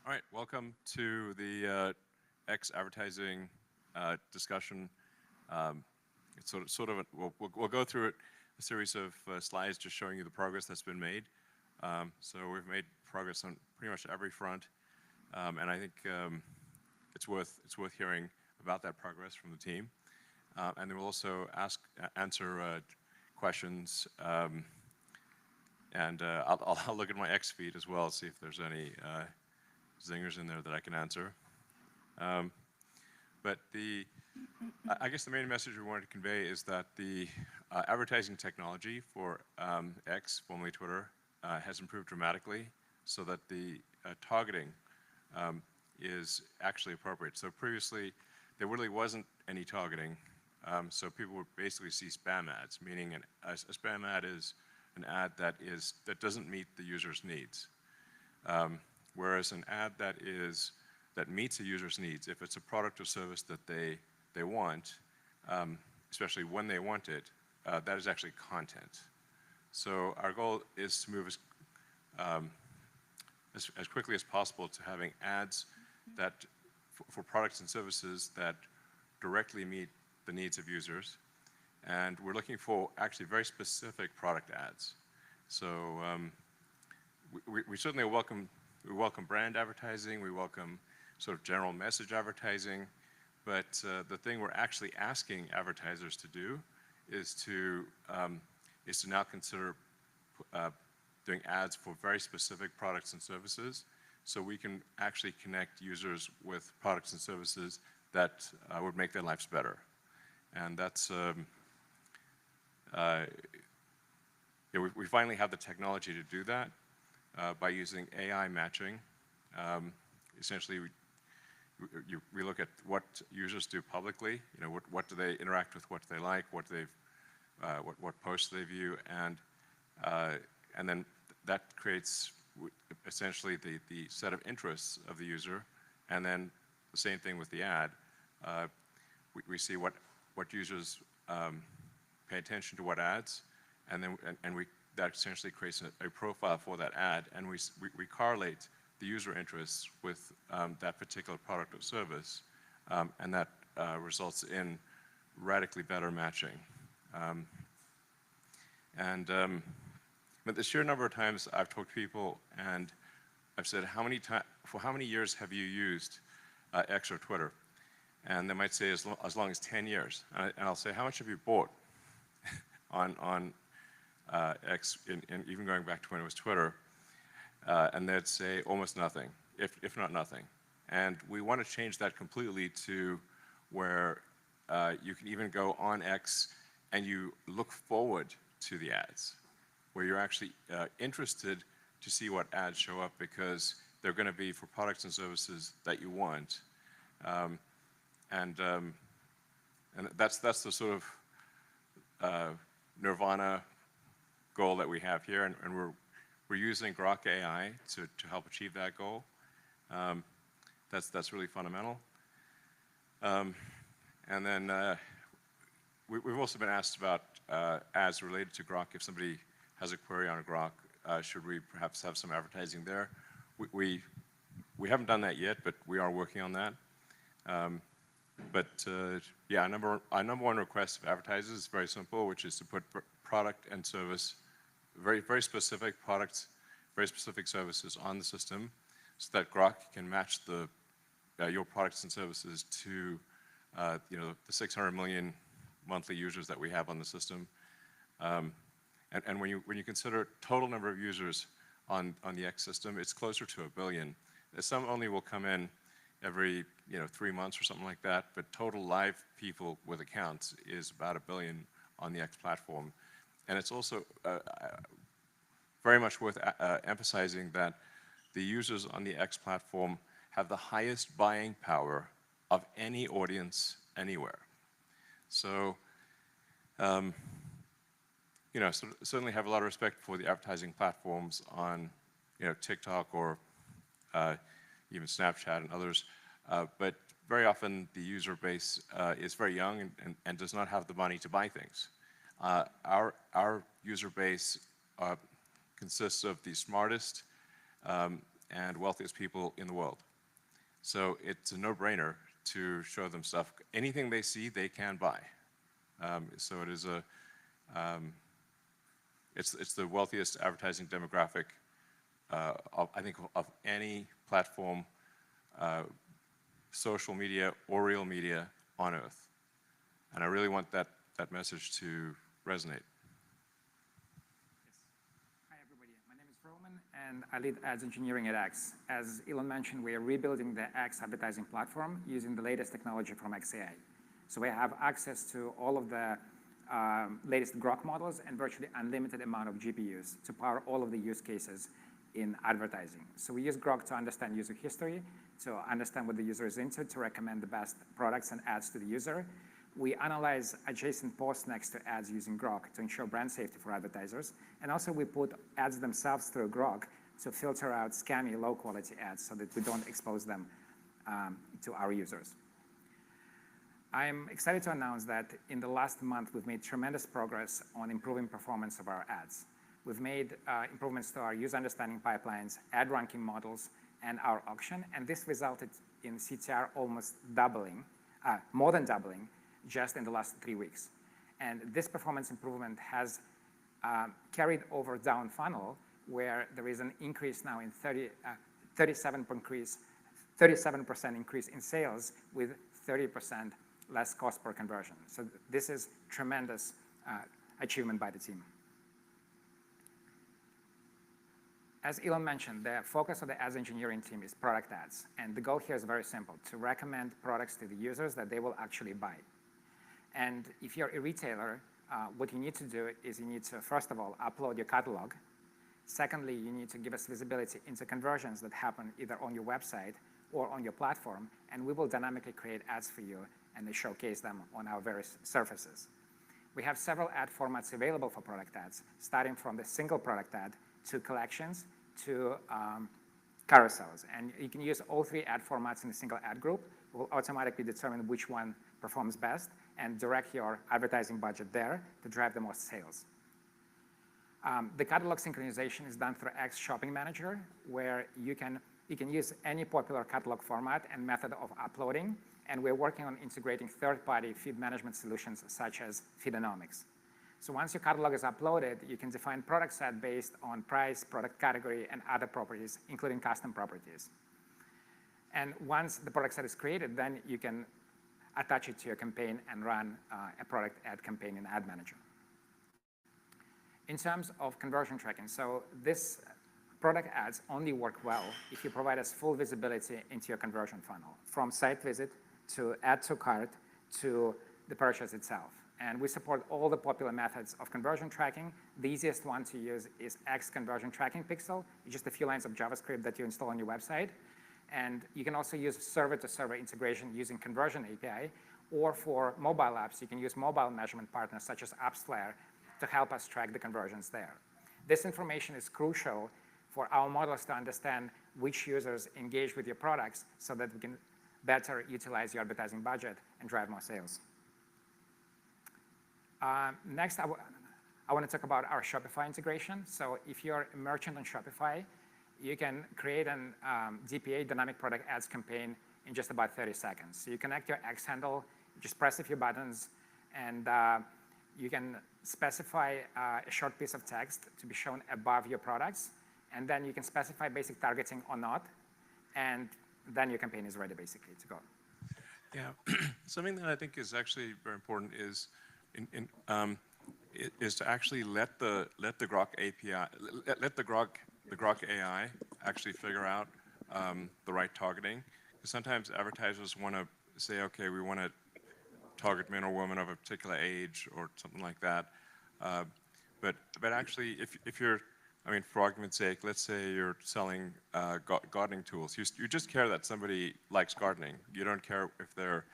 All right, welcome to the X advertising discussion. It's we'll go through a series of slides just showing you the progress that's been made. So we've made progress on pretty much every front, and I think it's worth hearing about that progress from the team. And then we'll also answer questions, and I'll look at my X feed as well, see if there's any zingers in there that I can answer. But I guess the main message we wanted to convey is that the advertising technology for X, formerly Twitter, has improved dramatically so that the targeting is actually appropriate. So previously, there really wasn't any targeting, so people would basically see spam ads, meaning a spam ad is an ad that doesn't meet the user's needs. Whereas an ad that meets a user's needs, if it's a product or service that they want, especially when they want it, that is actually content. So our goal is to move as quickly as possible to having ads that for products and services that directly meet the needs of users, and we're looking for actually very specific product ads. So we certainly welcome brand advertising, we welcome sort of general message advertising, but the thing we're actually asking advertisers to do is to now consider doing ads for very specific products and services, so we can actually connect users with products and services that would make their lives better. And that's, we finally have the technology to do that by using AI matching. Essentially, we look at what users do publicly. You know, what do they interact with, what do they like, what posts they view, and then that creates essentially the set of interests of the user, and then the same thing with the ad. We see what users pay attention to, what ads, and then that essentially creates a profile for that ad, and we correlate the user interests with that particular product or service, and that results in radically better matching. But the sheer number of times I've talked to people and I've said, for how many years have you used X or Twitter? And they might say as long as 10 years. And I'll say, how much have you bought on X, and even going back to when it was Twitter? And they'd say almost nothing, if not nothing. And we want to change that completely to where you can even go on X and you look forward to the ads, where you're actually interested to see what ads show up, because they're going to be for products and services that you want. And that's the sort of nirvana goal that we have here, and we're using Grok AI to help achieve that goal. That's really fundamental. And then we've also been asked about ads related to Grok. If somebody has a query on Grok, should we perhaps have some advertising there? We haven't done that yet, but we are working on that. Yeah, our number one request of advertisers is very simple, which is to put product and service, very, very specific products, very specific services on the system, so that Grok can match your products and services to the 600 million monthly users that we have on the system. And when you consider total number of users on the X system, it's closer to 1 billion. Some only will come in every 3 months or something like that, but total live people with accounts is about 1 billion on the X platform. And it's also very much worth emphasizing that the users on the X platform have the highest buying power of any audience anywhere. So, certainly have a lot of respect for the advertising platforms on, TikTok or even Snapchat and others, but very often the user base is very young and does not have the money to buy things. Our user base consists of the smartest, and wealthiest people in the world. So it's a no-brainer to show them stuff. Anything they see, they can buy. So it is it's the wealthiest advertising demographic, I think, of any platform, social media or real media on Earth. And I really want that message to resonate. Hi, everybody. My name is Roman, and I lead ads engineering at X. As Elon mentioned, we are rebuilding the X advertising platform using the latest technology from X AI. So we have access to all of the latest Grok models and virtually unlimited amount of GPUs to power all of the use cases in advertising. So we use Grok to understand user history, to understand what the user is into, to recommend the best products and ads to the user. We analyze adjacent posts next to ads using Grok to ensure brand safety for advertisers. And also we put ads themselves through Grok to filter out scammy, low-quality ads so that we don't expose them to our users. I'm excited to announce that in the last month, we've made tremendous progress on improving performance of our ads. We've made improvements to our user understanding pipelines, ad ranking models, and our auction, and this resulted in CTR almost doubling, more than doubling, just in the last 3 weeks. And this performance improvement has carried over down funnel, where there is an increase now in 37% increase in sales with 30% less cost per conversion. So this is tremendous achievement by the team. As Elon mentioned, the focus of the ads engineering team is product ads. And the goal here is very simple, to recommend products to the users that they will actually buy. And if you're a retailer, what you need to do is you need to, first of all, upload your catalog. Secondly, you need to give us visibility into conversions that happen either on your website or on your platform, and we will dynamically create ads for you and they showcase them on our various surfaces. We have several ad formats available for product ads, starting from the single product ad to collections to carousels. And you can use all 3 ad formats in a single ad group. We'll automatically determine which one performs best and direct your advertising budget there to drive the most sales. The catalog synchronization is done through X Shopping Manager, where you can use any popular catalog format and method of uploading, and we're working on integrating third-party feed management solutions such as Feedonomics. So once your catalog is uploaded, you can define product set based on price, product category, and other properties, including custom properties. And once the product set is created, then you can attach it to your campaign and run a product ad campaign in Ad Manager. In terms of conversion tracking, so this product ads only work well if you provide us full visibility into your conversion funnel, from site visit to add to cart to the purchase itself. And we support all the popular methods of conversion tracking. The easiest one to use is X Conversion Tracking Pixel. It's just a few lines of JavaScript that you install on your website. And you can also use server-to-server integration using Conversion API. Or for mobile apps, you can use mobile measurement partners such as AppsFlare to help us track the conversions there. This information is crucial for our models to understand which users engage with your products so that we can better utilize your advertising budget and drive more sales. Next, I want to talk about our Shopify integration. So if you're a merchant on Shopify, you can create an DPA, Dynamic Product Ads campaign, in just about 30 seconds. So you connect your X handle, just press a few buttons, and you can specify a short piece of text to be shown above your products, and then you can specify basic targeting or not, and then your campaign is ready basically to go. Yeah, something that I think is actually very important is is to actually let the Grok API, let the Grok AI actually figure out the right targeting. Because sometimes advertisers want to say, okay, we want to target men or women of a particular age or something like that. But actually, if you're, I mean, for argument's sake, let's say you're selling gardening tools. You just care that somebody likes gardening. You don't care if they're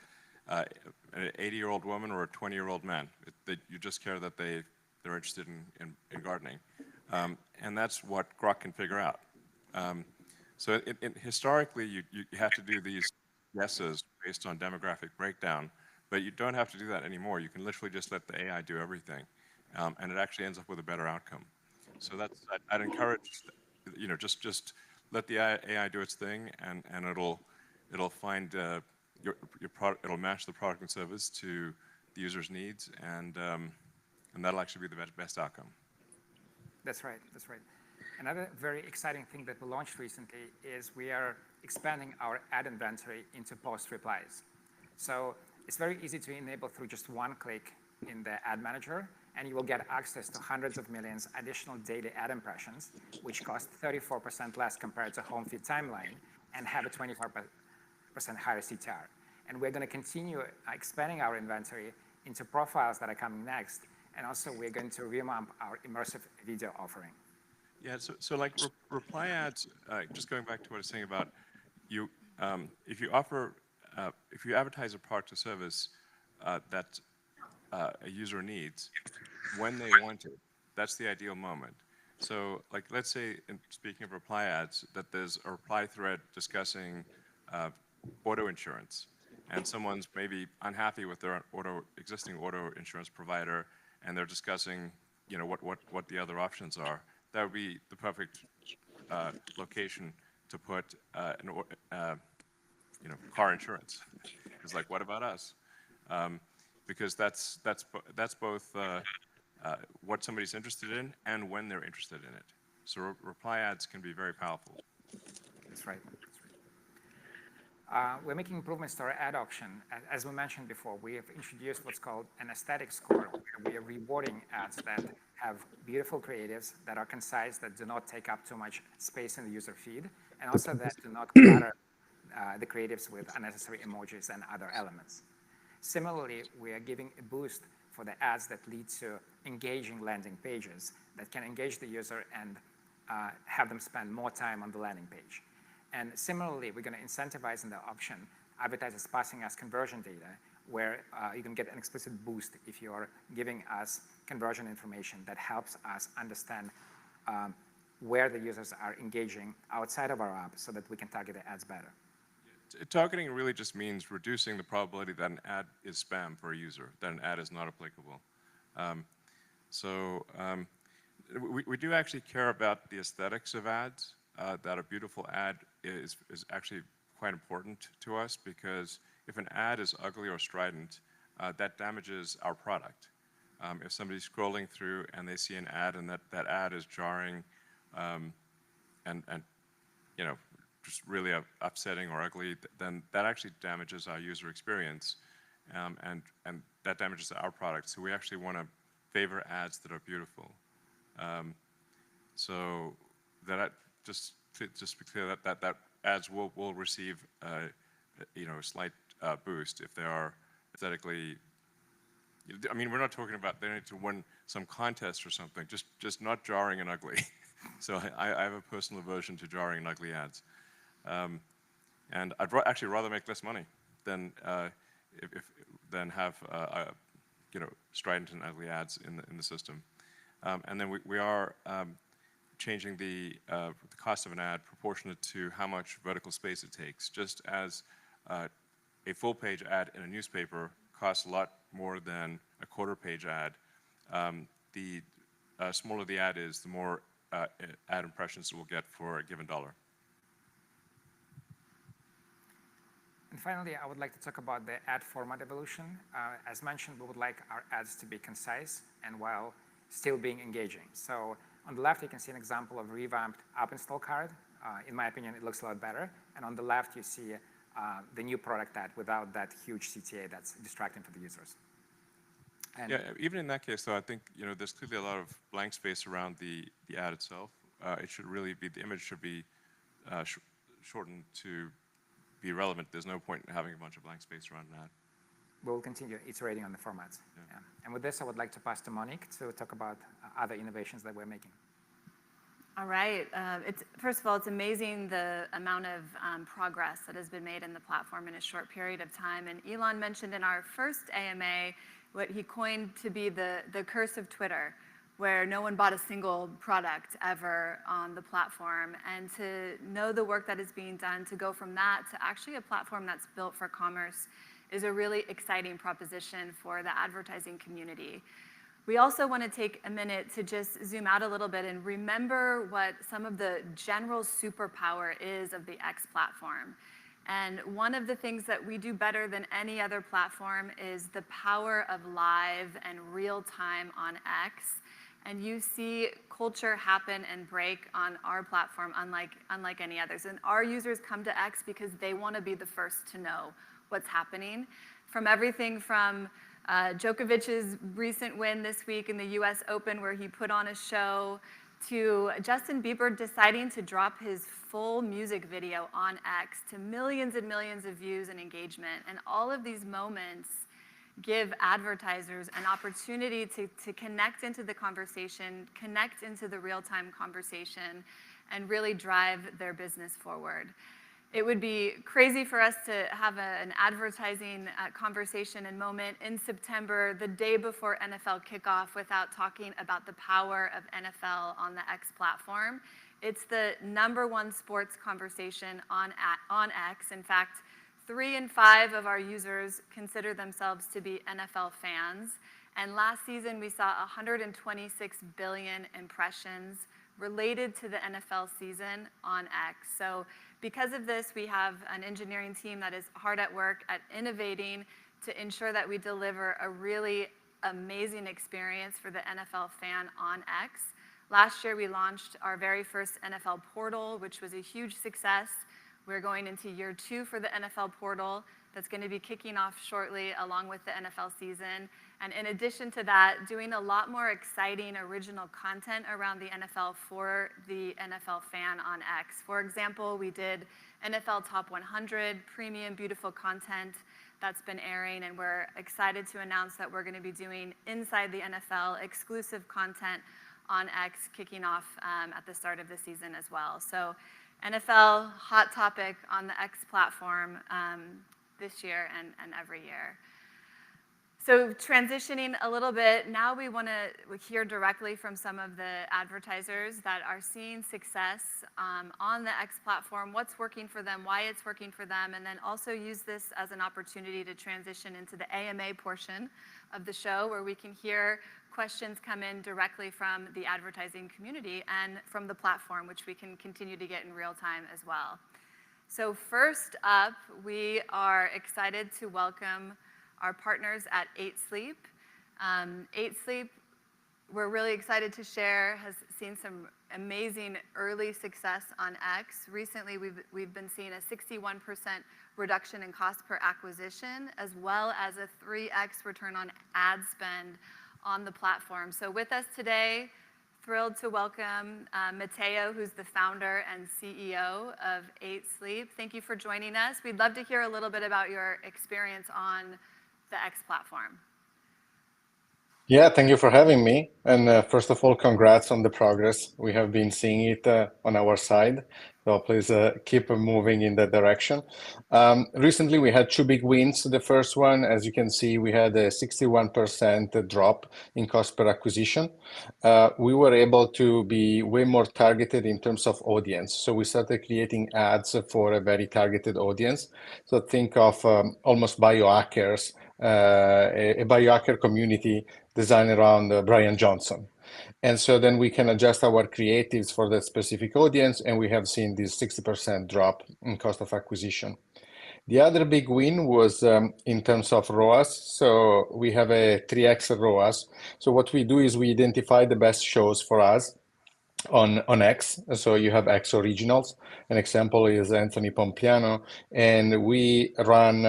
an 80-year-old woman or a 20-year-old man. You just care that they're interested in gardening. And that's what Grok can figure out. So historically, you have to do these guesses based on demographic breakdown, but you don't have to do that anymore. You can literally just let the AI do everything, and it actually ends up with a better outcome. So I'd encourage, just let the AI do its thing, and it'll find your product. It'll match the product and service to the user's needs, and that'll actually be the best outcome. That's right. That's right. Another very exciting thing that we launched recently is we are expanding our ad inventory into post replies. So it's very easy to enable through just one click in the ad manager, and you will get access to hundreds of millions additional daily ad impressions, which cost 34% less compared to home feed timeline and have a 24% higher CTR. And we're going to continue expanding our inventory into profiles that are coming next, and also we're going to revamp our immersive video offering. Yeah, so like reply ads, just going back to what I was saying about you, if you advertise a product or service that a user needs when they want it, that's the ideal moment. So like, let's say, speaking of reply ads, that there's a reply thread discussing auto insurance, and someone's maybe unhappy with their existing auto insurance provider, and they're discussing, what the other options are. That would be the perfect location to put car insurance. It's like, what about us? Because that's both what somebody's interested in and when they're interested in it. So reply ads can be very powerful. That's right. We're making improvements to our ad auction. As we mentioned before, we have introduced what's called an aesthetic score, where we are rewarding ads that have beautiful creatives, that are concise, that do not take up too much space in the user feed, and also that do not clutter the creatives with unnecessary emojis and other elements. Similarly, we are giving a boost for the ads that lead to engaging landing pages that can engage the user and have them spend more time on the landing page. And similarly, we're going to incentivize in the option advertisers passing us conversion data, where you can get an explicit boost if you're giving us conversion information that helps us understand where the users are engaging outside of our app so that we can target the ads better. Targeting really just means reducing the probability that an ad is spam for a user, that an ad is not applicable. We do actually care about the aesthetics of ads. That a beautiful ad is actually quite important to us, because if an ad is ugly or strident, that damages our product. If somebody's scrolling through and they see an ad and that ad is jarring and just really upsetting or ugly, then that actually damages our user experience, and that damages our product. So we actually want to favor ads that are beautiful. So that just to be clear, that ads will receive a slight boost if they are aesthetically. I mean, we're not talking about they need to win some contest or something. Just not jarring and ugly. So I have a personal aversion to jarring and ugly ads. And I'd actually rather make less money than have strident and ugly ads in the system. And then we are changing the cost of an ad proportionate to how much vertical space it takes. Just as a full-page ad in a newspaper costs a lot more than a quarter-page ad, the smaller the ad is, the more ad impressions it will get for a given dollar. And finally, I would like to talk about the ad format evolution. As mentioned, we would like our ads to be concise and while still being engaging. So on the left, you can see an example of revamped app install card. In my opinion, it looks a lot better. And on the left, you see the new product ad without that huge CTA that's distracting for the users. And yeah, even in that case, though, I think there's clearly a lot of blank space around the ad itself. It should really be, the image should be shortened to be relevant. There's no point in having a bunch of blank space around an ad. We'll continue iterating on the formats. Yeah. And with this, I would like to pass to Monique to talk about other innovations that we're making. All right. First of all, it's amazing the amount of progress that has been made in the platform in a short period of time. And Elon mentioned in our first AMA what he coined to be the curse of Twitter, where no one bought a single product ever on the platform. And to know the work that is being done, to go from that to actually a platform that's built for commerce, is a really exciting proposition for the advertising community. We also want to take a minute to just zoom out a little bit and remember what some of the general superpower is of the X platform. And one of the things that we do better than any other platform is the power of live and real time on X. And you see culture happen and break on our platform unlike any others. And our users come to X because they want to be the first to know what's happening. From everything from Djokovic's recent win this week in the US Open, where he put on a show, to Justin Bieber deciding to drop his full music video on X, to millions and millions of views and engagement. And all of these moments give advertisers an opportunity to connect into the conversation, connect into the real-time conversation, and really drive their business forward. It would be crazy for us to have an advertising conversation and moment in September, the day before NFL kickoff, without talking about the power of NFL on the X platform. It's the #1 sports conversation on X. In fact, 3 in 5 of our users consider themselves to be NFL fans. And last season, we saw 126 billion impressions related to the NFL season on X. So because of this, we have an engineering team that is hard at work at innovating to ensure that we deliver a really amazing experience for the NFL fan on X. Last year, we launched our very first NFL portal, which was a huge success. We're going into year 2 for the NFL portal. That's going to be kicking off shortly along with the NFL season. And in addition to that, doing a lot more exciting original content around the NFL for the NFL fan on X. For example, we did NFL Top 100 premium beautiful content that's been airing, and we're excited to announce that we're going to be doing Inside the NFL exclusive content on X kicking off at the start of the season as well. So NFL, hot topic on the X platform this year and every year. So transitioning a little bit, now we want to hear directly from some of the advertisers that are seeing success on the X platform, what's working for them, why it's working for them, and then also use this as an opportunity to transition into the AMA portion of the show, where we can hear questions come in directly from the advertising community and from the platform, which we can continue to get in real time as well. So first up, we are excited to welcome our partners at 8 Sleep. 8 Sleep, we're really excited to share, has seen some amazing early success on X. Recently, we've been seeing a 61% reduction in cost per acquisition, as well as a 3x return on ad spend on the platform. So with us today, thrilled to welcome Matteo, who's the founder and CEO of 8 Sleep. Thank you for joining us. We'd love to hear a little bit about your experience on the X platform. Yeah, thank you for having me. And first of all, congrats on the progress. We have been seeing it on our side. So please keep moving in that direction. Recently, we had 2 big wins. The first one, as you can see, we had a 61% drop in cost per acquisition. We were able to be way more targeted in terms of audience. So we started creating ads for a very targeted audience. So think of almost biohackers, a biohacker community designed around Brian Johnson. And so then we can adjust our creatives for that specific audience, and we have seen this 60% drop in cost of acquisition. The other big win was in terms of ROAS. So we have a 3x ROAS. So what we do is we identify the best shows for us on X. So you have X originals. An example is Anthony Pompliano, and we run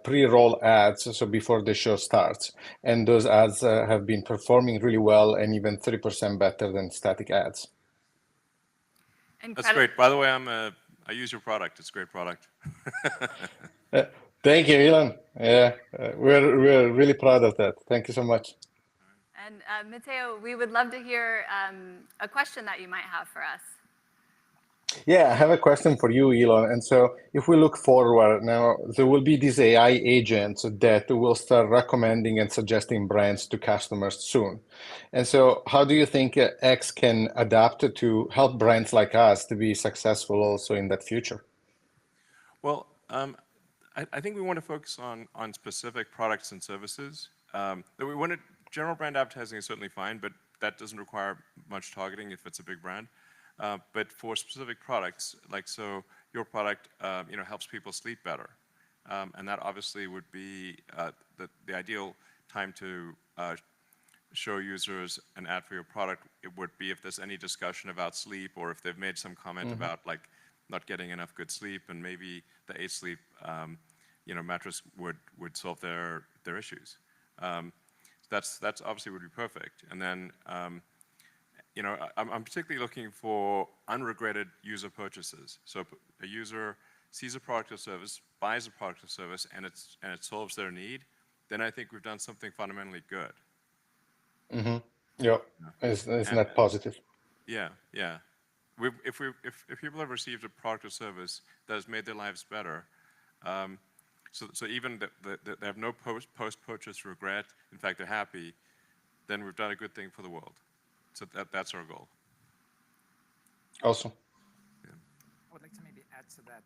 pre-roll ads, so before the show starts. And those ads have been performing really well, and even 30% better than static ads. That's great. By the way, I use your product. It's a great product. Thank you, Elon. Yeah, we're really proud of that. Thank you so much. And Matteo, we would love to hear a question that you might have for us. Yeah, I have a question for you, Elon. And so if we look forward now, there will be these AI agents that will start recommending and suggesting brands to customers soon. And so how do you think X can adapt to help brands like us to be successful also in that future? Well, I think we want to focus on specific products and services. That we want to general brand advertising is certainly fine, but that doesn't require much targeting if it's a big brand. But for specific products, like so your product helps people sleep better. And that obviously would be the ideal time to show users an ad for your product. It would be if there's any discussion about sleep, or if they've made some comment about like not getting enough good sleep, and maybe the 8 Sleep mattress would solve their issues. That's obviously would be perfect. And then I'm particularly looking for unregretted user purchases. So a user sees a product or service, buys a product or service, and it solves their need, then I think we've done something fundamentally good. Yeah, it's net positive. Yeah. If people have received a product or service that has made their lives better, so even they have no post-purchase regret, in fact they're happy, then we've done a good thing for the world. So that's our goal. Awesome. I would like to maybe add to that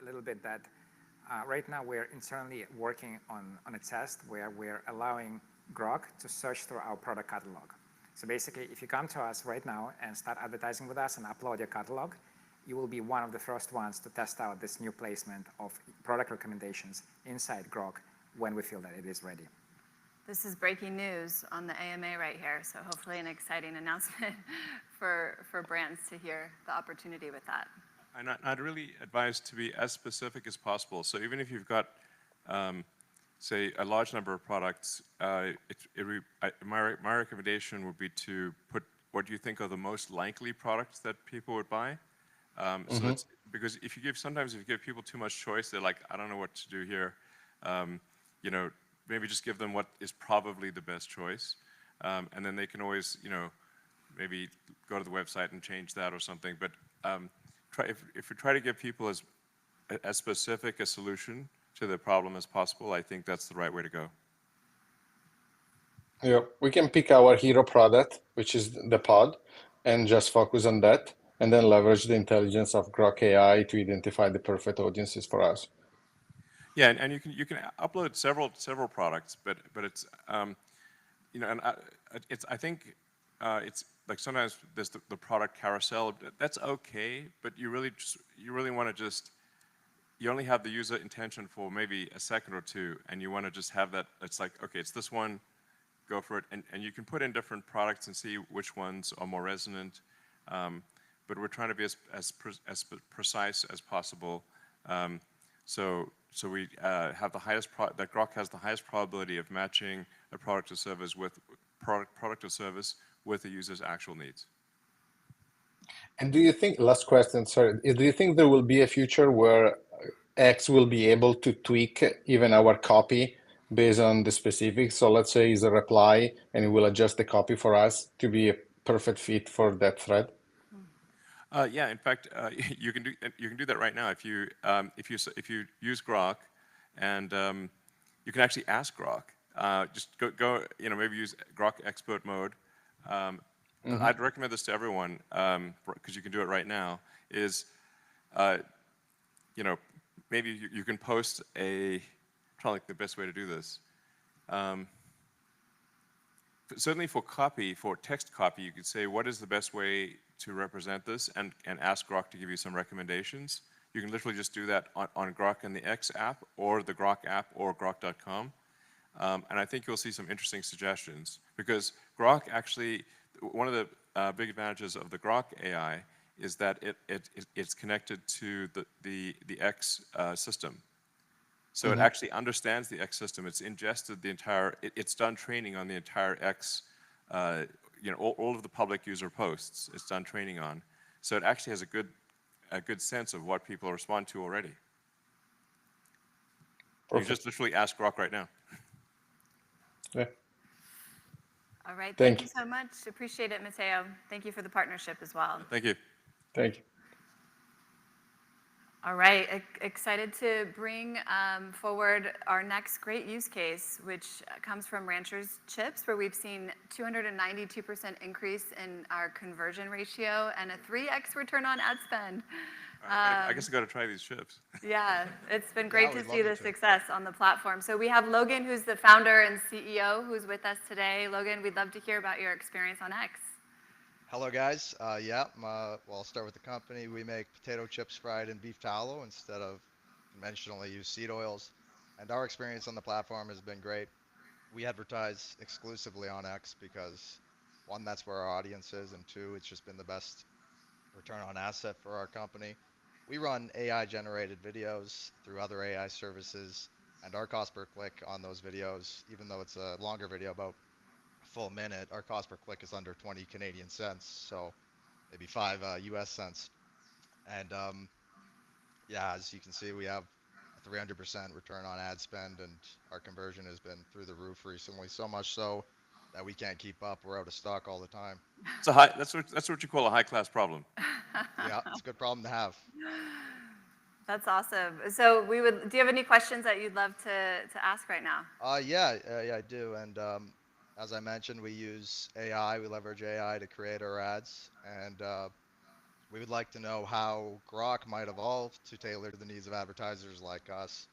a little bit that right now we're internally working on a test where we're allowing Grok to search through our product catalog. So basically, if you come to us right now and start advertising with us and upload your catalog, you will be one of the first ones to test out this new placement of product recommendations inside Grok when we feel that it is ready. This is breaking news on the AMA right here, so hopefully an exciting announcement for brands to hear the opportunity with that. And I'd really advise to be as specific as possible. So even if you've got, say, a large number of products, my recommendation would be to put what you think are the most likely products that people would buy. So it's, because sometimes if you give people too much choice, they're like, I don't know what to do here. Maybe just give them what is probably the best choice, and then they can always, maybe go to the website and change that or something. But if we try to give people as specific a solution to the problem as possible, I think that's the right way to go. Yeah, we can pick our hero product, which is the pod, and just focus on that, and then leverage the intelligence of Grok AI to identify the perfect audiences for us. Yeah, and you can upload several products, but it's I think it's like sometimes there's the product carousel. That's okay, but you really want to just, you only have the user intention for maybe a second or two, and you want to just have that. It's like, okay, it's this one, go for it, and you can put in different products and see which ones are more resonant. But we're trying to be as precise as possible. So we have the highest that Grok has the highest probability of matching a product or service with the user's actual needs. And do you think, last question, sorry, do you think there will be a future where X will be able to tweak even our copy based on the specifics? So let's say it's a reply and it will adjust the copy for us to be a perfect fit for that thread? Yeah, in fact, you can do that right now if you use Grok, and you can actually ask Grok. Just go maybe use Grok Expert Mode. I'd recommend this to everyone because you can do it right now. Maybe you can post a. Probably the best way to do this. Certainly for copy, for text copy, you could say what is the best way to represent this, and ask Grok to give you some recommendations. You can literally just do that on Grok in the X app, or the Grok app, or grok.com. And I think you'll see some interesting suggestions, because Grok actually, one of the big advantages of the Grok AI is that it's connected to the X system. So it actually understands the X system. It's ingested the entire, it's done training on the entire X, all of the public user posts it's done training on. So it actually has a good sense of what people respond to already. Perfect. You just literally ask Grok right now. Yeah. All right, thank you so much. Appreciate it, Matteo. Thank you for the partnership as well. Thank you. Thank you. All right, excited to bring forward our next great use case, which comes from Ranchers Chips, where we've seen 292% increase in our conversion ratio and a 3x return on ad spend. I guess I got to try these chips. Yeah, it's been great to we'd see love the you to. success on the platform. So we have Logan, who's the founder and CEO, who's with us today. Logan, we'd love to hear about your experience on X. Hello, guys. Well, I'll start with the company. We make potato chips fried in beef tallow instead of conventionally used seed oils. And our experience on the platform has been great. We advertise exclusively on X because, one, that's where our audience is, and two, it's just been the best return on asset for our company. We run AI generated videos through other AI services, and our cost per click on those videos, even though it's a longer video, about a full minute, our cost per click is under 20 Canadian cents, so maybe 5 US cents. And yeah, as you can see, we have a 300% return on ad spend, and our conversion has been through the roof recently, so much so that we can't keep up. We're out of stock all the time. That's what you call a high-class problem. Yeah, it's a good problem to have. That's awesome. So do you have any questions that you'd love to ask right now? Yeah, I do. And as I mentioned, we use AI. We leverage AI to create our ads, and we would like to know how Grok might evolve to tailor to the needs of advertisers like us,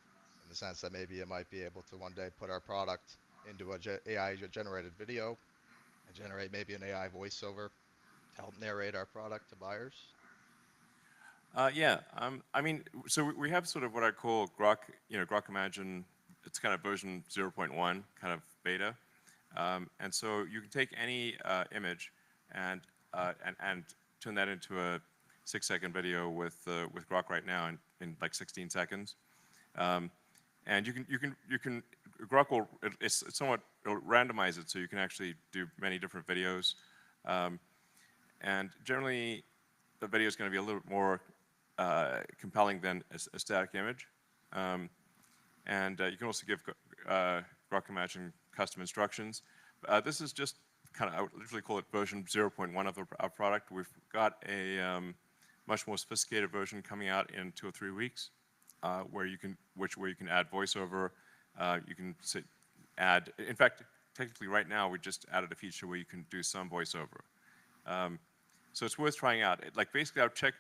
in the sense that maybe it might be able to one day put our product into a AI generated video and generate maybe an AI voiceover to help narrate our product to buyers. Yeah, I mean, so we have sort of what I call Grok, Grok Imagine. It's kind of version 0.1, kind of beta. And so you can take any image and turn that into a 6-second video with Grok right now in like 16 seconds. And Grok will, it's somewhat, it'll randomize it so you can actually do many different videos. And generally, the video is going to be a little bit more compelling than a static image. And you can also give Grok Imagine custom instructions. This is just kind of, I would literally call it version 0.1 of our product. We've got a much more sophisticated version coming out in 2 or 3 weeks, where you can add voiceover. You can add, in fact, technically right now we just added a feature where you can do some voiceover. So it's worth trying out. Like basically, update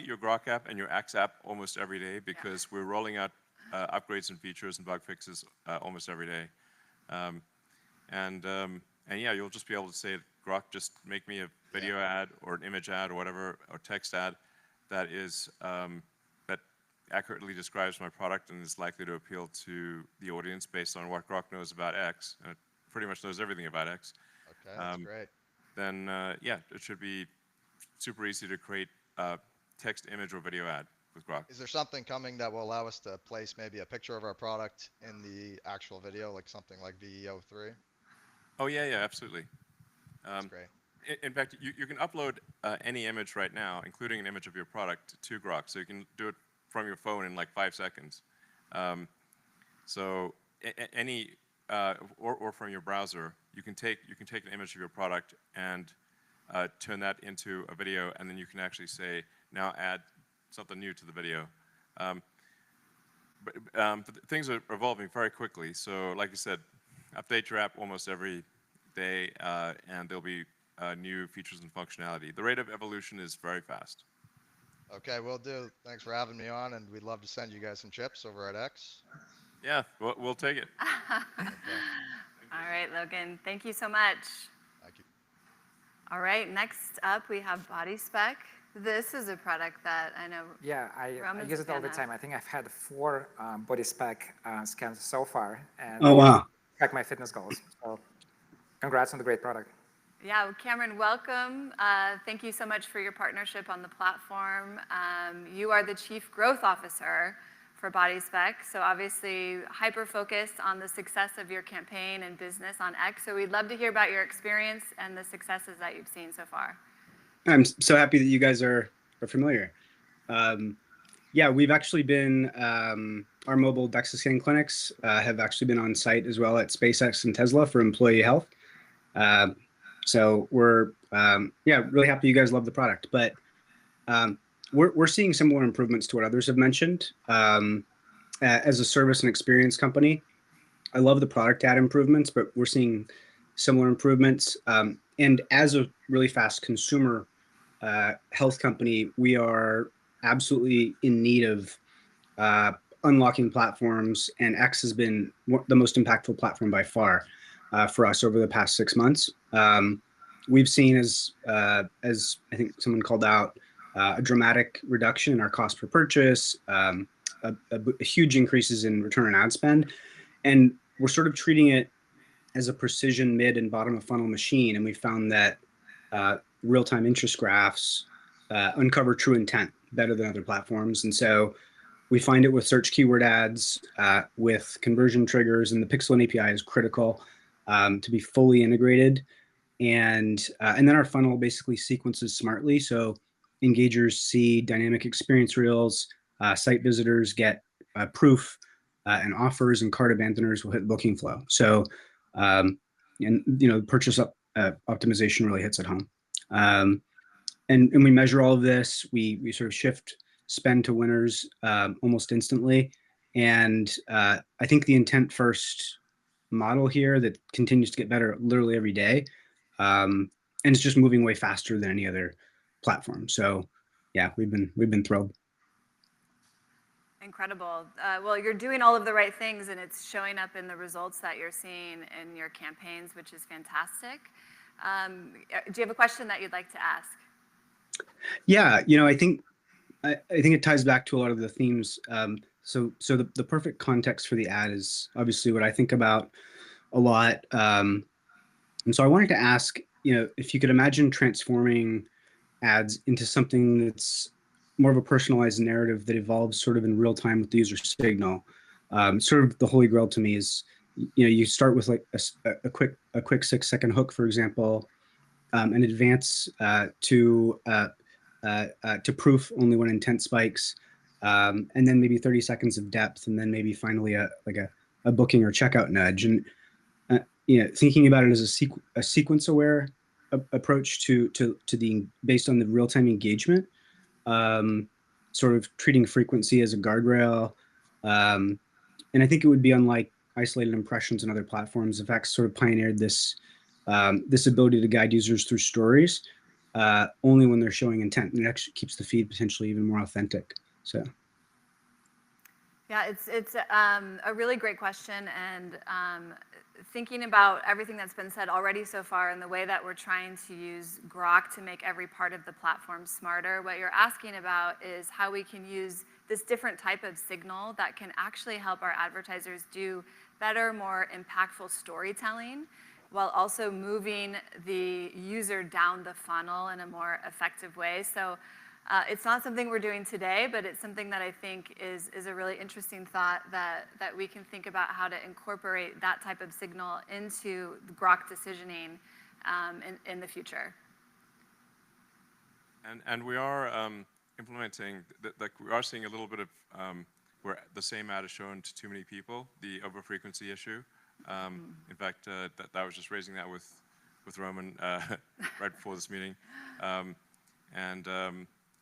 your Grok app and your X app almost every day, because we're rolling out upgrades and features and bug fixes almost every day. And yeah, you'll just be able to say, Grok, just make me a video ad or an image ad or whatever, or text ad that is that accurately describes my product and is likely to appeal to the audience based on what Grok knows about X. And it pretty much knows everything about X. Okay, that's great. Then yeah, it should be super easy to create a text, image, or video ad with Grok. Is there something coming that will allow us to place maybe a picture of our product in the actual video, like something like VEO3? Oh yeah, absolutely. That's great. In fact, you can upload any image right now, including an image of your product, to Grok. So you can do it from your phone in like 5 seconds. So any or from your browser, you can take an image of your product and turn that into a video, and then you can actually say, now add something new to the video. But things are evolving very quickly. So like I said, update your app almost every day, and there'll be new features and functionality. The rate of evolution is very fast. Okay, will do. Thanks for having me on, and we'd love to send you guys some chips over at X. Yeah, we'll take it. Okay. All right, Logan, thank you so much. Thank you. All right, next up we have Body Spec. This is a product that I know. Yeah, I Roman's use it all the gonna- time. I think I've had 4 Body Spec scans so far, and Oh, wow. track my fitness goals. So congrats on the great product. Yeah, well, Cameron, welcome. Thank you so much for your partnership on the platform. You are the Chief Growth Officer for Body Spec, so obviously hyper-focused on the success of your campaign and business on X. So we'd love to hear about your experience and the successes that you've seen so far. I'm so happy that you guys are familiar. Yeah, we've actually been, our mobile DEXA scan clinics have actually been on site as well at SpaceX and Tesla for employee health. So we're, yeah, really happy you guys love the product. But we're seeing similar improvements to what others have mentioned. As a service and experience company, I love the product ad improvements, but we're seeing similar improvements. And as a really fast consumer health company, we are absolutely in need of unlocking platforms, and X has been the most impactful platform by far for us over the past 6 months. We've seen, as I think someone called out, a dramatic reduction in our cost per purchase, huge increases in return on ad spend, and we're sort of treating it as a precision mid and bottom of funnel machine. And we found that real-time interest graphs uncover true intent better than other platforms. And so we find it with search keyword ads, with conversion triggers, and the Pixel API is critical to be fully integrated. And then our funnel basically sequences smartly. So engagers see dynamic experience reels, site visitors get proof, and offers and cart abandoners will hit booking flow. So, purchase optimization really hits at home. And we measure all of this. We sort of shift spend to winners almost instantly. And I think the intent first model here that continues to get better literally every day. And it's just moving way faster than any other platform. So yeah, we've been thrilled. Incredible. Well, you're doing all of the right things, and it's showing up in the results that you're seeing in your campaigns, which is fantastic. Do you have a question that you'd like to ask? Yeah, I think it ties back to a lot of the themes. So the perfect context for the ad is obviously what I think about a lot. And so I wanted to ask, if you could imagine transforming ads into something that's more of a personalized narrative that evolves sort of in real time with the user signal. Sort of the holy grail to me is, you start with like a quick 6-second hook, for example, and advance to proof only when intent spikes, and then maybe 30 seconds of depth, and then maybe finally a booking or checkout nudge. And thinking about it as a sequence aware approach to the based on the real time engagement. Sort of treating frequency as a guardrail. And I think it would be unlike isolated impressions on other platforms. In fact, sort of pioneered this ability to guide users through stories only when they're showing intent. And it actually keeps the feed potentially even more authentic. So. Yeah, it's a really great question, and thinking about everything that's been said already so far and the way that we're trying to use Grok to make every part of the platform smarter, what you're asking about is how we can use this different type of signal that can actually help our advertisers do better, more impactful storytelling, while also moving the user down the funnel in a more effective way. So it's not something we're doing today, but it's something that I think is a really interesting thought that we can think about how to incorporate that type of signal into the Grok decisioning in the future. And we are implementing, we are seeing a little bit of where the same ad is shown to too many people, the overfrequency issue. In fact, that I was just raising that with Roman right before this meeting.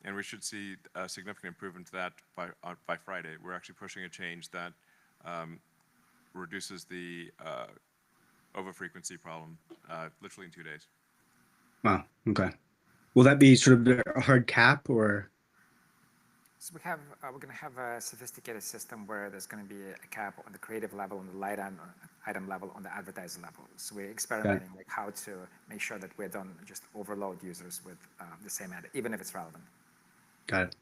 And we should see a significant improvement to that by Friday. We're actually pushing a change that reduces the overfrequency problem literally in 2 days. Wow. Okay. Will that be sort of a hard cap, or? So we're going to have a sophisticated system where there's going to be a cap on the creative level, on the light item level, on the advertiser level. So we're experimenting like how to make sure that we don't just overload users with the same ad, even if it's relevant. Got it.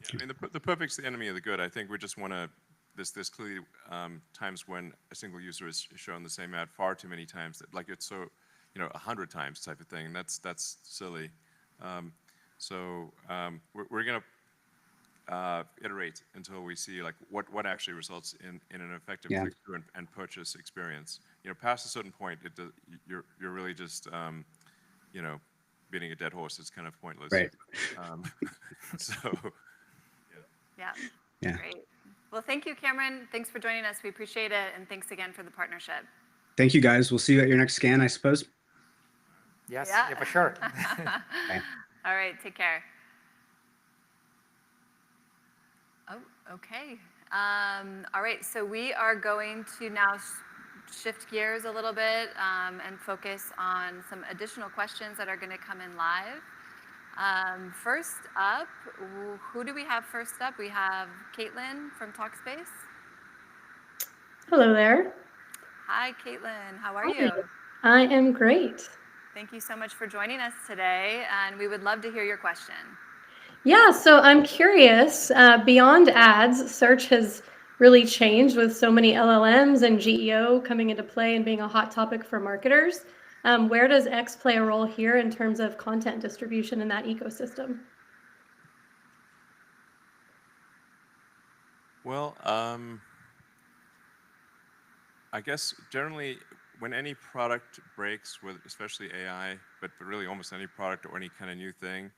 Yeah, I mean, the perfect's the enemy of the good. I think we just want to. There's clearly times when a single user is shown the same ad far too many times, that like it's so, 100 times type of thing. And that's silly. So we're going to iterate until we see like what actually results in an effective click-through and purchase experience. Past a certain point, you're really just beating a dead horse. It's kind of pointless. Right. So. Yeah. Yeah. Great. Well, thank you, Cameron. Thanks for joining us. We appreciate it, and thanks again for the partnership. Thank you, guys. We'll see you at your next scan, I suppose. Yes, yeah, for sure. Okay. All right, take care. Oh, okay. All right, so we are going to now shift gears a little bit and focus on some additional questions that are going to come in live. First up, who do we have first up? We have Caitlin from Talkspace. Hello there. Hi, Caitlin. How are Hi. you? I am great. Thank you so much for joining us today, and we would love to hear your question. Yeah, so I'm curious, beyond ads, search has really changed with so many LLMs and GEO coming into play and being a hot topic for marketers. Where does X play a role here in terms of content distribution in that ecosystem? Well, I guess generally when any product breaks with especially AI, but really almost any product or any kind of new thing,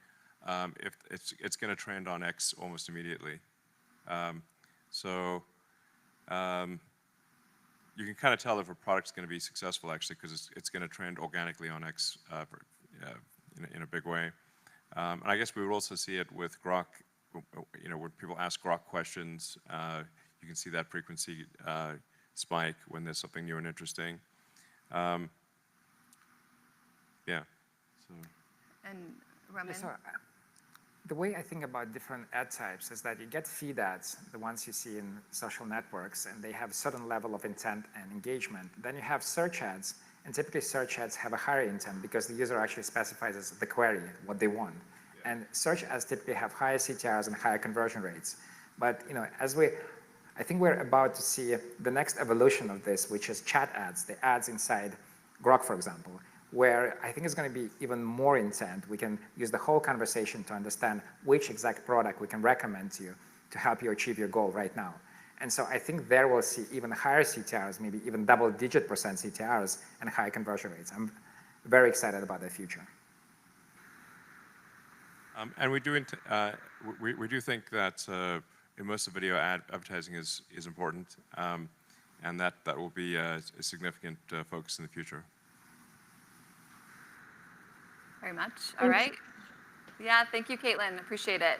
if it's going to trend on X almost immediately. So you can kind of tell if a product's going to be successful actually because it's going to trend organically on X in a big way. And I guess we would also see it with Grok. When people ask Grok questions, you can see that frequency spike when there's something new and interesting. Yeah. So. And Roman? So, the way I think about different ad types is that you get feed ads, the ones you see in social networks, and they have a certain level of intent and engagement. Then you have search ads, and typically search ads have a higher intent because the user actually specifies as the query, what they want. Yeah. And search ads typically have higher CTRs and higher conversion rates. But I think we're about to see the next evolution of this, which is chat ads, the ads inside Grok, for example, where I think it's going to be even more intent. We can use the whole conversation to understand which exact product we can recommend to you to help you achieve your goal right now. And so I think there we'll see even higher CTRs, maybe even double-digit % CTRs and high conversion rates. I'm very excited about the future. And we do think that immersive video advertising is important, and that will be a significant focus in the future. Very much. All right. Yeah, thank you, Caitlin. Appreciate it.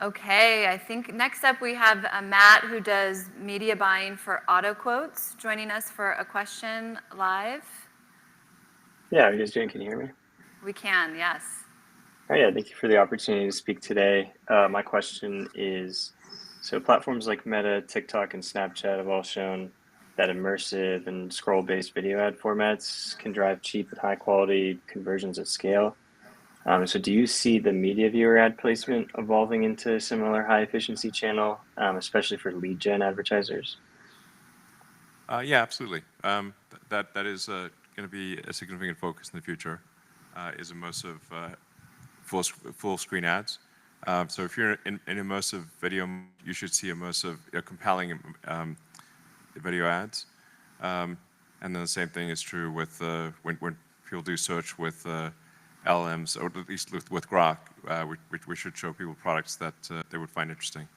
Okay, I think next up we have Matt, who does media buying for auto quotes, joining us for a question live. Yeah, are you guys doing? Can you hear me? We can, yes. Oh, yeah, thank you for the opportunity to speak today. My question is, so platforms like Meta, TikTok, and Snapchat have all shown that immersive and scroll-based video ad formats can drive cheap and high-quality conversions at scale. So do you see the media viewer ad placement evolving into a similar high-efficiency channel, especially for lead gen advertisers? Yeah, absolutely. That is going to be a significant focus in the future, is immersive full screen ads. So if you're in immersive video, you should see immersive, compelling video ads. And then the same thing is true with when people do search with LMs, or at least with Grok, we should show people products that they would find interesting.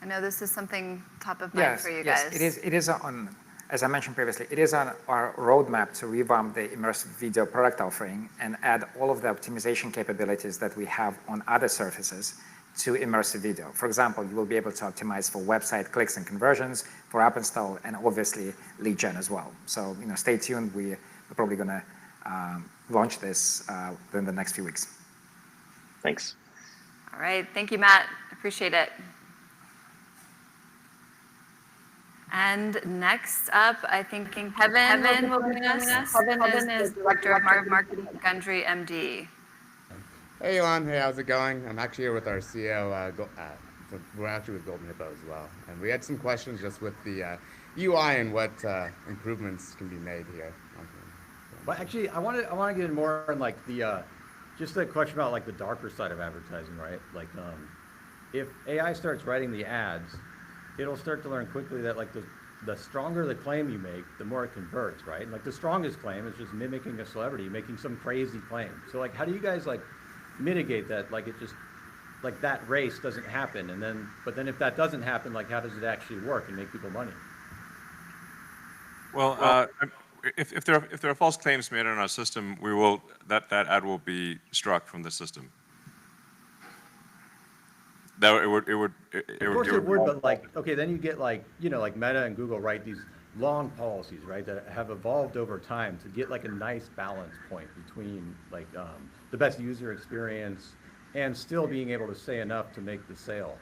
I know this is something top of mind for you guys. Yes, it is on, as I mentioned previously, it is on our roadmap to revamp the immersive video product offering and add all of the optimization capabilities that we have on other surfaces to immersive video. For example, you will be able to optimize for website clicks and conversions, for app install, and obviously lead gen as well. So stay tuned. We're probably going to launch this within the next few weeks. Thanks. All right, thank you, Matt. Appreciate it. And next up, I think Kevin will join us. Kevin is Director of Marketing at Gundry MD. Hey, Elon. Hey, how's it going? I'm actually here with our CEO. We're actually with Golden Hippo as well. And we had some questions just with the UI and what improvements can be made here. Well, actually, I want to get in more on like the just a question about like the darker side of advertising, right? Like, if AI starts writing the ads, it'll start to learn quickly that like the stronger the claim you make, the more it converts, right? And like the strongest claim is just mimicking a celebrity, making some crazy claim. So like, how do you guys like mitigate that? Like it just like that race doesn't happen, but then if that doesn't happen, like how does it actually work and make people money? Well, if there are false claims made on our system, that ad will be struck from the system. That it would. Of course it would, but like, okay, then you get like, like Meta and Google write these long policies, right, that have evolved over time to get like a nice balance point between like the best user experience and still being able to say enough to make the sale,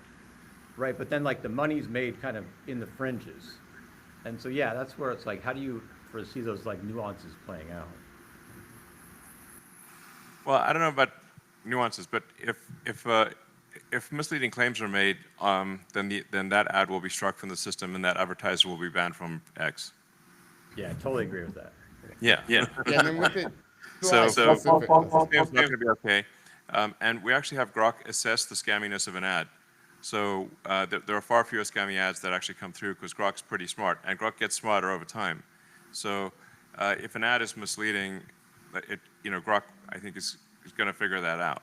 right? But then like the money's made kind of in the fringes. And so, yeah, that's where it's like, how do you foresee those like nuances playing out? Well, I don't know about nuances, but if misleading claims are made, then that ad will be struck from the system, and that advertiser will be banned from X. Yeah, I totally agree with that. Yeah. Yeah, and then with it, So specific- it's going to be okay. And we actually have Grok assess the scamminess of an ad. So there are far fewer scammy ads that actually come through because Grok's pretty smart, and Grok gets smarter over time. So if an ad is misleading, Grok, I think, is going to figure that out.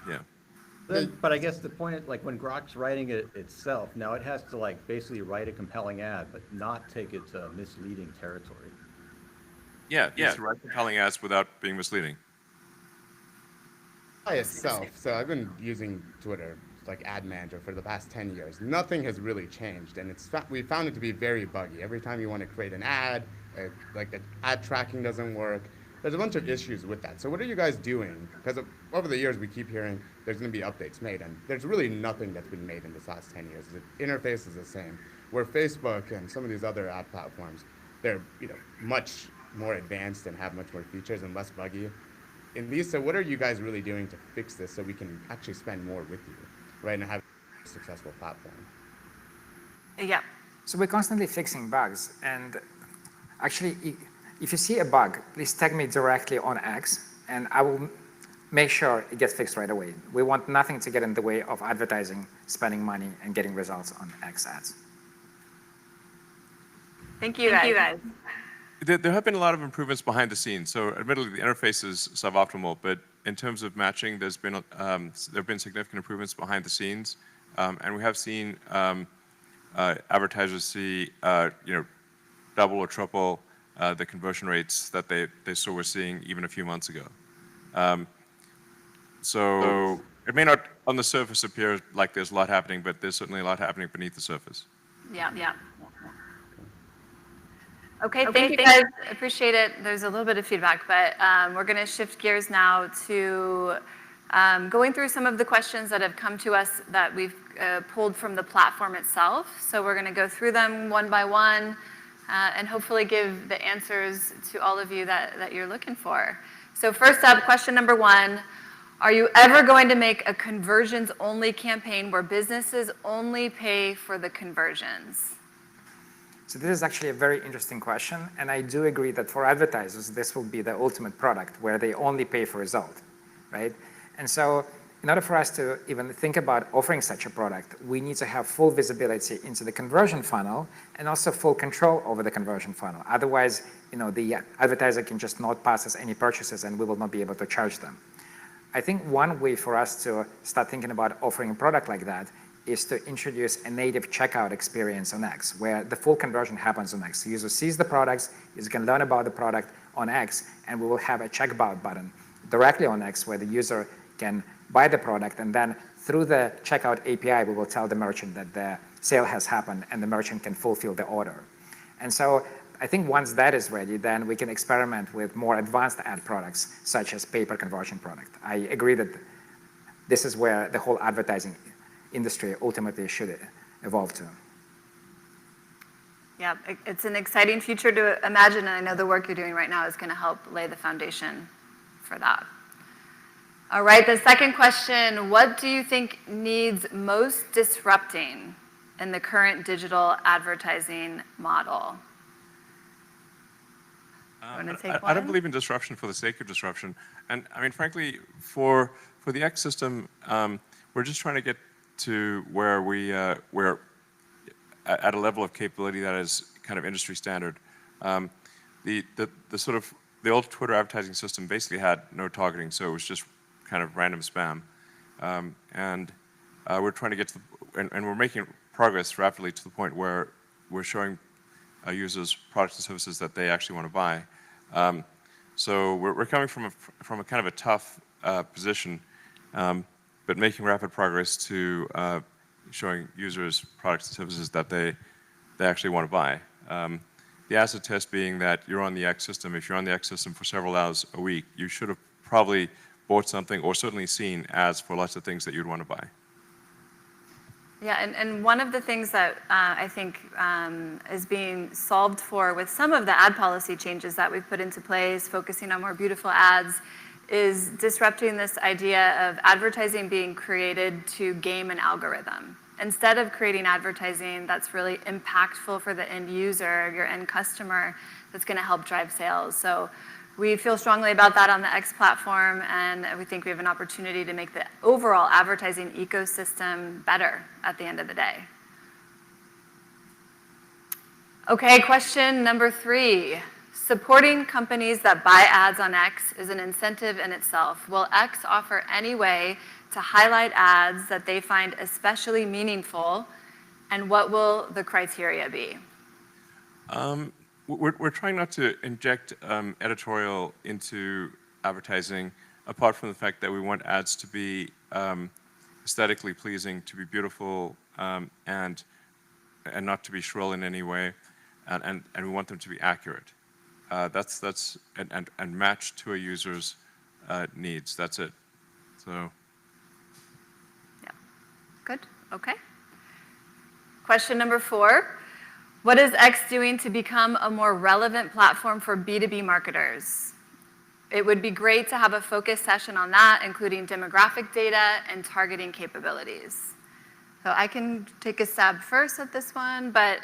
Yeah. But I guess the point is, like, when Grok's writing it itself, now it has to like basically write a compelling ad, but not take it to misleading territory. Yeah. To write compelling ads without being misleading. by itself. So I've been using Twitter like ad manager for the past 10 years. Nothing has really changed, and we found it to be very buggy. Every time you want to create an ad, like the ad tracking doesn't work. There's a bunch of issues with that. So what are you guys doing? Because over the years we keep hearing there's going to be updates made, and there's really nothing that's been made in this last 10 years. The interface is the same. Where Facebook and some of these other ad platforms, they're much more advanced and have much more features and less buggy. In these, so what are you guys really doing to fix this so we can actually spend more with you, right, and have a successful platform? Yeah. So we're constantly fixing bugs, and actually, if you see a bug, please tag me directly on X, and I will make sure it gets fixed right away. We want nothing to get in the way of advertising, spending money, and getting results on X ads. Thank you, guys. There have been a lot of improvements behind the scenes. So admittedly, the interface is suboptimal, but in terms of matching, there have been significant improvements behind the scenes, and we have seen advertisers see double or triple the conversion rates that they still were seeing even a few months ago. So it may not on the surface appear like there's a lot happening, but there's certainly a lot happening beneath the surface. Yeah. Okay, thank you guys. Appreciate it. There's a little bit of feedback, but we're going to shift gears now to going through some of the questions that have come to us that we've pulled from the platform itself. So we're going to go through them one by one and hopefully give the answers to all of you that you're looking for. So first up, question number 1. Are you ever going to make a conversions-only campaign where businesses only pay for the conversions? So this is actually a very interesting question, and I do agree that for advertisers, this will be the ultimate product where they only pay for result, right? And so in order for us to even think about offering such a product, we need to have full visibility into the conversion funnel and also full control over the conversion funnel. Otherwise, the advertiser can just not pass us any purchases and we will not be able to charge them. I think one way for us to start thinking about offering a product like that is to introduce a native checkout experience on X, where the full conversion happens on X. The user sees the products, user can learn about the product on X, and we will have a checkout button directly on X where the user can buy the product, and then through the checkout API, we will tell the merchant that the sale has happened and the merchant can fulfill the order. And so I think once that is ready, then we can experiment with more advanced ad products, such as pay-per-conversion product. I agree that this is where the whole advertising industry ultimately should evolve to. Yeah, it's an exciting future to imagine, and I know the work you're doing right now is going to help lay the foundation for that. All right, the second question, what do you think needs most disrupting in the current digital advertising model? I don't believe in disruption for the sake of disruption. And I mean, frankly, for the X system, we're just trying to get to where we're at a level of capability that is kind of industry standard. The old Twitter advertising system basically had no targeting, so it was just kind of random spam. And we're trying to get to and we're making progress rapidly to the point where we're showing users products and services that they actually want to buy. So we're coming from a kind of a tough position, but making rapid progress to showing users products and services that they they actually want to buy. The acid test being that you're on the X system. If you're on the X system for several hours a week, you should have probably bought something or certainly seen ads for lots of things that you'd want to buy. Yeah, and one of the things that I think is being solved for with some of the ad policy changes that we've put into place, focusing on more beautiful ads, is disrupting this idea of advertising being created to game an algorithm. Instead of creating advertising that's really impactful for the end user, your end customer, that's going to help drive sales. So we feel strongly about that on the X platform, and we think we have an opportunity to make the overall advertising ecosystem better at the end of the day. Okay, question number 3. Supporting companies that buy ads on X is an incentive in itself. Will X offer any way to highlight ads that they find especially meaningful, and what will the criteria be? We're trying not to inject editorial into advertising, apart from the fact that we want ads to be aesthetically pleasing, to be beautiful, and not to be shrill in any way, and we want them to be accurate. And match to a user's needs. That's it. So. Yeah. Good. Okay. Question number 4. What is X doing to become a more relevant platform for B2B marketers? It would be great to have a focus session on that, including demographic data and targeting capabilities. So I can take a stab first at this one, but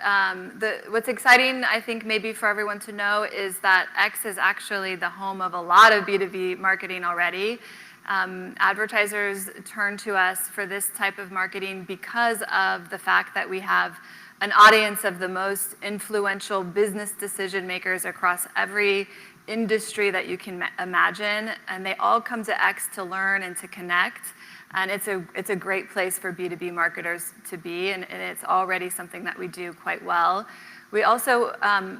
what's exciting, I think, maybe for everyone to know is that X is actually the home of a lot of B2B marketing already. Advertisers turn to us for this type of marketing because of the fact that we have an audience of the most influential business decision makers across every industry that you can imagine, and they all come to X to learn and to connect. And it's a great place for B2B marketers to be, and it's already something that we do quite well. We also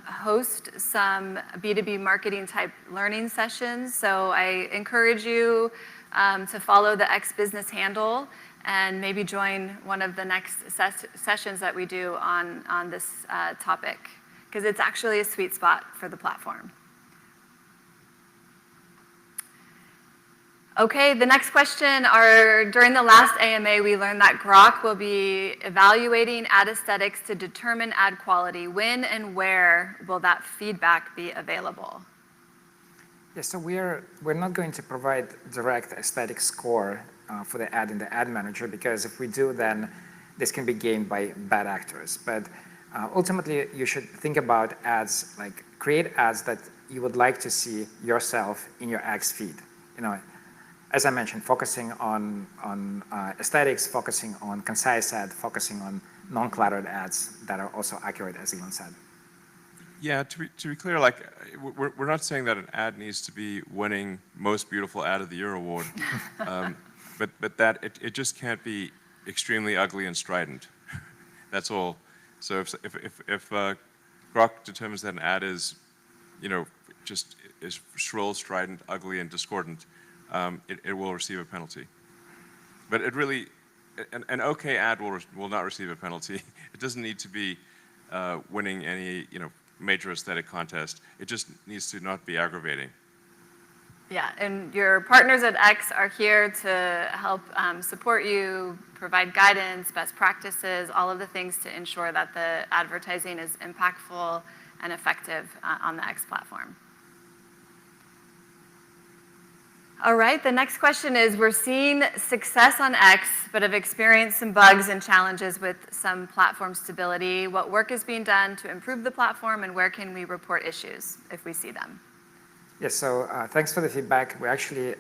host some B2B marketing type learning sessions, so I encourage you to follow the X Business handle and maybe join one of the next sessions that we do on this topic, because it's actually a sweet spot for the platform. Okay, the next question during the last AMA, we learned that Grok will be evaluating ad aesthetics to determine ad quality. When and where will that feedback be available? Yeah, so we're not going to provide direct aesthetic score for the ad in the ad manager, because if we do, then this can be gained by bad actors. But ultimately, you should think about ads, like create ads that you would like to see yourself in your X feed. You know, as I mentioned, focusing on aesthetics, focusing on concise ad, focusing on non-cluttered ads that are also accurate, as Elon said. Yeah, to be clear, like we're not saying that an ad needs to be winning Most Beautiful Ad of the Year award, but that it just can't be extremely ugly and strident. That's all. So if Grok determines that an ad is, just is shrill, strident, ugly, and discordant, it will receive a penalty. But it really, an okay ad will not receive a penalty. It doesn't need to be winning any major aesthetic contest. It just needs to not be aggravating. Yeah, and your partners at X are here to help support you, provide guidance, best practices, all of the things to ensure that the advertising is impactful and effective on the X platform. All right, the next question is, we're seeing success on X, but have experienced some bugs and challenges with some platform stability. What work is being done to improve the platform, and where can we report issues if we see them? Yes, so thanks for the feedback. We actually,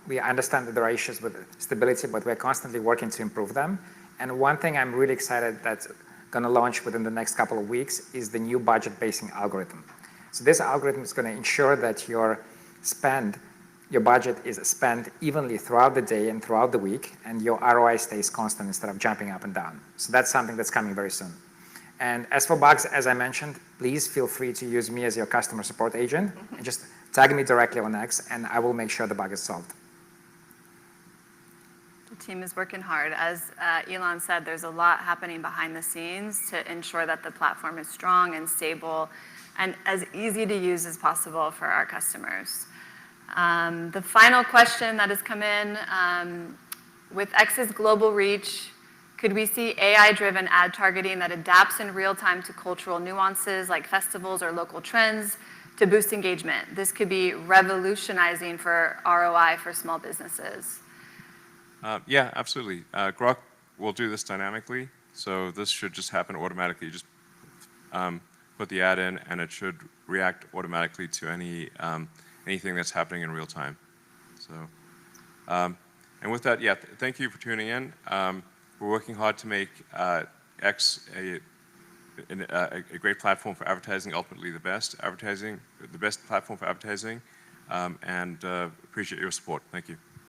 we understand that there are issues with stability, but we're constantly working to improve them. And one thing I'm really excited that's going to launch within the next couple of weeks is the new budget basing algorithm. So this algorithm is going to ensure that your budget is spent evenly throughout the day and throughout the week, and your ROI stays constant instead of jumping up and down. So that's something that's coming very soon. And as for bugs, as I mentioned, please feel free to use me as your customer support agent, and just tag me directly on X, and I will make sure the bug is solved. team is working hard. As Elon said, there's a lot happening behind the scenes to ensure that the platform is strong and stable and as easy to use as possible for our customers. The final question that has come in, with X's global reach, could we see AI-driven ad targeting that adapts in real time to cultural nuances like festivals or local trends to boost engagement? This could be revolutionizing for ROI for small businesses. Yeah, absolutely. Grok will do this dynamically, so this should just happen automatically. You just put the ad in, and it should react automatically to anything that's happening in real time. So, and with that, yeah, thank you for tuning in. We're working hard to make X a great platform for advertising, ultimately the best platform for advertising, and appreciate your support. Thank you.